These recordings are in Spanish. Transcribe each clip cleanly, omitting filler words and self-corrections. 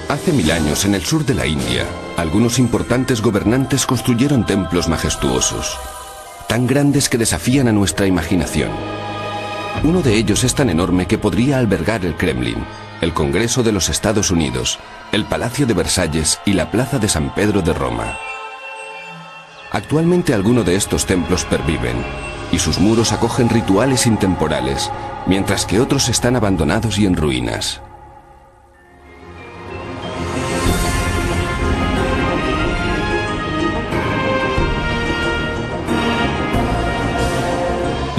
Hace 1000 años, en el sur de la India, algunos importantes gobernantes construyeron templos majestuosos, tan grandes que desafían a nuestra imaginación. Uno de ellos es tan enorme que podría albergar el Kremlin, el Congreso de los Estados Unidos, el Palacio de Versalles y la Plaza de San Pedro de Roma. Actualmente algunos de estos templos perviven, y sus muros acogen rituales intemporales, mientras que otros están abandonados y en ruinas.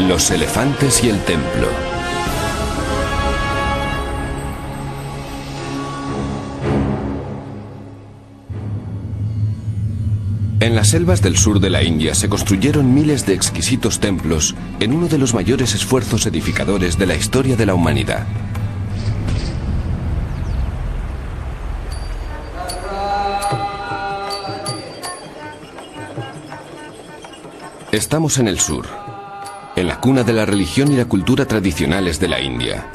Los elefantes y el templo. En las selvas del sur de la India se construyeron miles de exquisitos templos en uno de los mayores esfuerzos edificadores de la historia de la humanidad. Estamos en el sur, en la cuna de la religión y la cultura tradicionales de la India,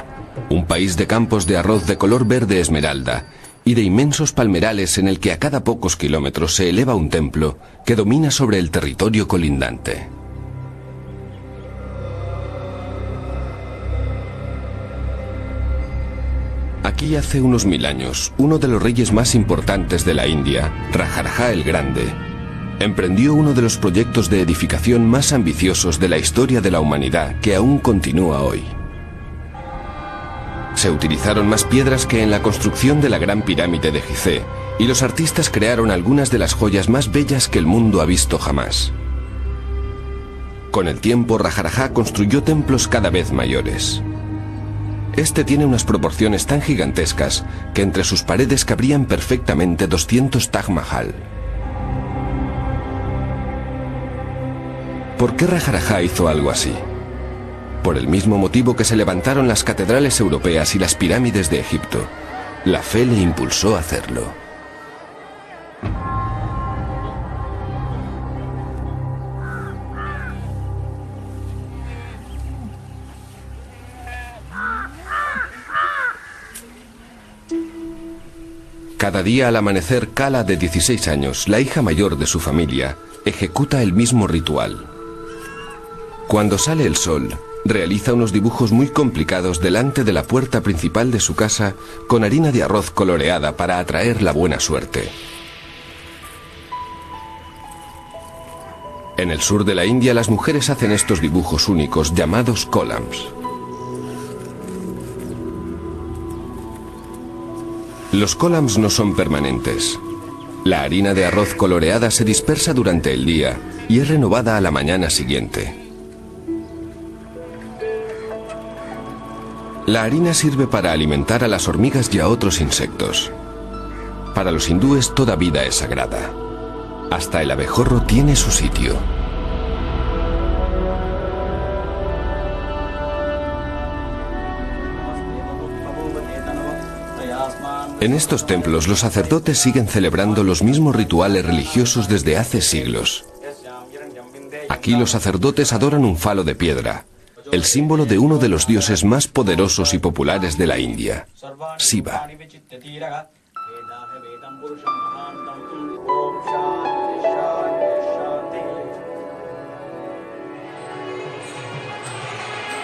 un país de campos de arroz de color verde esmeralda y de inmensos palmerales en el que a cada pocos kilómetros se eleva un templo que domina sobre el territorio colindante. Aquí hace unos 1000 años, uno de los reyes más importantes de la India, Rajaraja el Grande, emprendió uno de los proyectos de edificación más ambiciosos de la historia de la humanidad que aún continúa hoy. Se utilizaron más piedras que en la construcción de la Gran Pirámide de Gizeh, y los artistas crearon algunas de las joyas más bellas que el mundo ha visto jamás. Con el tiempo, Rajaraja construyó templos cada vez mayores. Este tiene unas proporciones tan gigantescas que entre sus paredes cabrían perfectamente 200 Taj Mahal. ¿Por qué Rajaraja hizo algo así? Por el mismo motivo que se levantaron las catedrales europeas y las pirámides de Egipto. La fe le impulsó a hacerlo. Cada día al amanecer, Kala, de 16 años, la hija mayor de su familia, ejecuta el mismo ritual. Cuando sale el sol, realiza unos dibujos muy complicados delante de la puerta principal de su casa con harina de arroz coloreada para atraer la buena suerte. En el sur de la India las mujeres hacen estos dibujos únicos llamados columns. Los columns no son permanentes. La harina de arroz coloreada se dispersa durante el día y es renovada a la mañana siguiente. La harina sirve para alimentar a las hormigas y a otros insectos. Para los hindúes toda vida es sagrada. Hasta el abejorro tiene su sitio. En estos templos los sacerdotes siguen celebrando los mismos rituales religiosos desde hace siglos. Aquí los sacerdotes adoran un falo de piedra, el símbolo de uno de los dioses más poderosos y populares de la India, Shiva.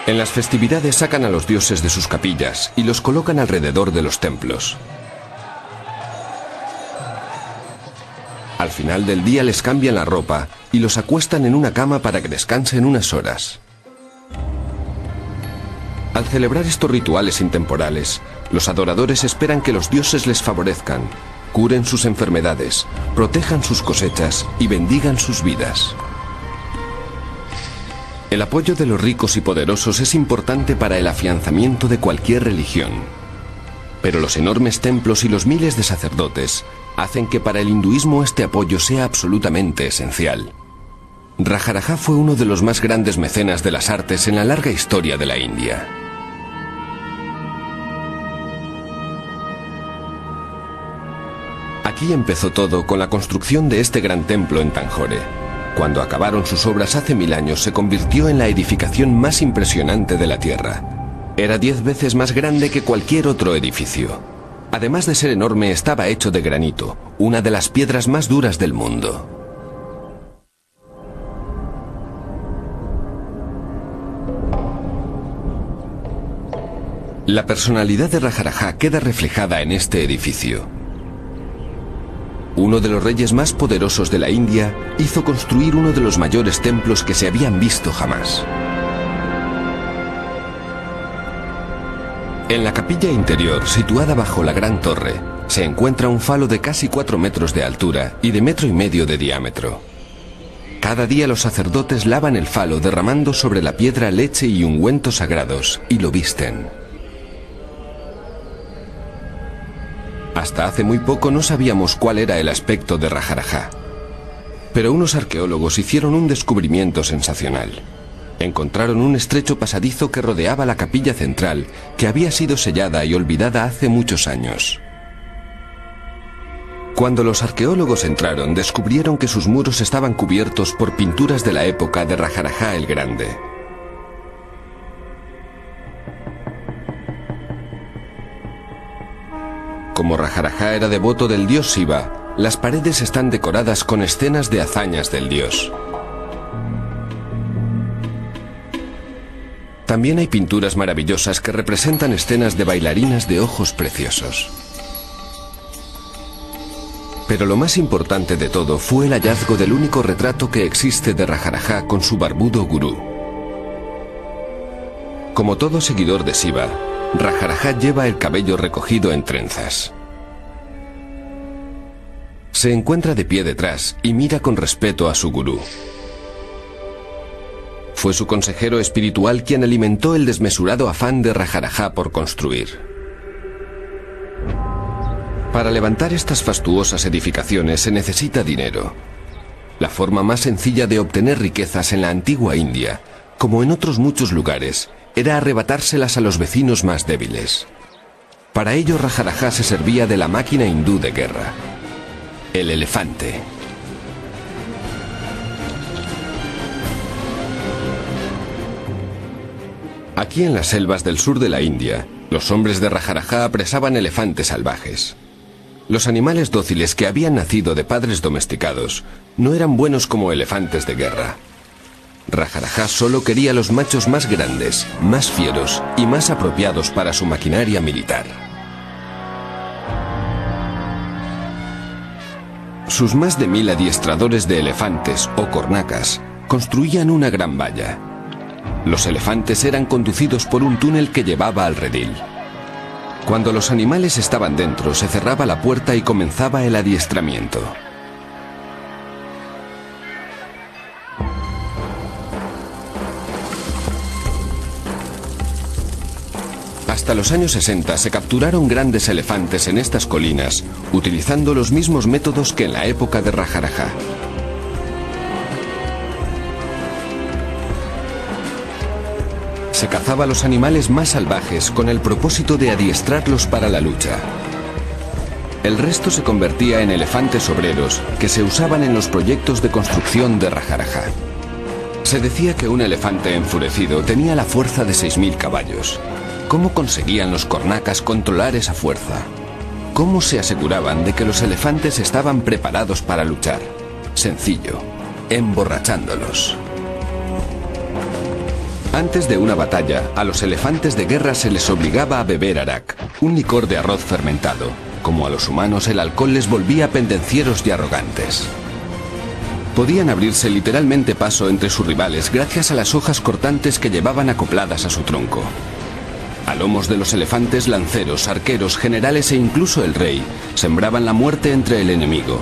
En las festividades sacan a los dioses de sus capillas y los colocan alrededor de los templos. Al final del día les cambian la ropa y los acuestan en una cama para que descansen unas horas. Al celebrar estos rituales intemporales, los adoradores esperan que los dioses les favorezcan, curen sus enfermedades, protejan sus cosechas y bendigan sus vidas. El apoyo de los ricos y poderosos es importante para el afianzamiento de cualquier religión. Pero los enormes templos y los miles de sacerdotes hacen que para el hinduismo este apoyo sea absolutamente esencial. Rajaraja fue uno de los más grandes mecenas de las artes en la larga historia de la India. Aquí empezó todo con la construcción de este gran templo en Tanjore. Cuando acabaron sus obras hace 1000 años se convirtió en la edificación más impresionante de la tierra. Era 10 veces más grande que cualquier otro edificio. Además de ser enorme, estaba hecho de granito, una de las piedras más duras del mundo. La personalidad de Rajaraja queda reflejada en este edificio. Uno de los reyes más poderosos de la India hizo construir uno de los mayores templos que se habían visto jamás. En la capilla interior, situada bajo la gran torre, se encuentra un falo de casi 4 metros de altura y de 1,5 metros de diámetro. Cada día los sacerdotes lavan el falo derramando sobre la piedra leche y ungüentos sagrados y lo visten. Hasta hace muy poco no sabíamos cuál era el aspecto de Rajaraja. Pero unos arqueólogos hicieron un descubrimiento sensacional. Encontraron un estrecho pasadizo que rodeaba la capilla central, que había sido sellada y olvidada hace muchos años. Cuando los arqueólogos entraron, descubrieron que sus muros estaban cubiertos por pinturas de la época de Rajaraja el Grande. Como Rajaraja era devoto del dios Shiva, las paredes están decoradas con escenas de hazañas del dios. También hay pinturas maravillosas que representan escenas de bailarinas de ojos preciosos. Pero lo más importante de todo fue el hallazgo del único retrato que existe de Rajaraja con su barbudo gurú. Como todo seguidor de Shiva, Rajaraja lleva el cabello recogido en trenzas. Se encuentra de pie detrás y mira con respeto a su gurú. Fue su consejero espiritual quien alimentó el desmesurado afán de Rajaraja por construir. Para levantar estas fastuosas edificaciones se necesita dinero. La forma más sencilla de obtener riquezas en la antigua India, como en otros muchos lugares, era arrebatárselas a los vecinos más débiles. Para ello Rajaraja se servía de la máquina hindú de guerra, el elefante. Aquí en las selvas del sur de la India, los hombres de Rajaraja apresaban elefantes salvajes. Los animales dóciles que habían nacido de padres domesticados no eran buenos como elefantes de guerra. Rajaraja solo quería los machos más grandes, más fieros y más apropiados para su maquinaria militar. Sus más de 1000 adiestradores de elefantes o cornacas construían una gran valla. Los elefantes eran conducidos por un túnel que llevaba al redil. Cuando los animales estaban dentro, se cerraba la puerta y comenzaba el adiestramiento. Hasta los años 60 se capturaron grandes elefantes en estas colinas, utilizando los mismos métodos que en la época de Rajaraja. Se cazaba a los animales más salvajes con el propósito de adiestrarlos para la lucha. El resto se convertía en elefantes obreros que se usaban en los proyectos de construcción de Rajaraja. Se decía que un elefante enfurecido tenía la fuerza de 6000 caballos. ¿Cómo conseguían los cornacas controlar esa fuerza? ¿Cómo se aseguraban de que los elefantes estaban preparados para luchar? Sencillo, emborrachándolos. Antes de una batalla, a los elefantes de guerra se les obligaba a beber arak, un licor de arroz fermentado. Como a los humanos, el alcohol les volvía pendencieros y arrogantes. Podían abrirse literalmente paso entre sus rivales gracias a las hojas cortantes que llevaban acopladas a su tronco. A lomos de los elefantes, lanceros, arqueros, generales e incluso el rey sembraban la muerte entre el enemigo.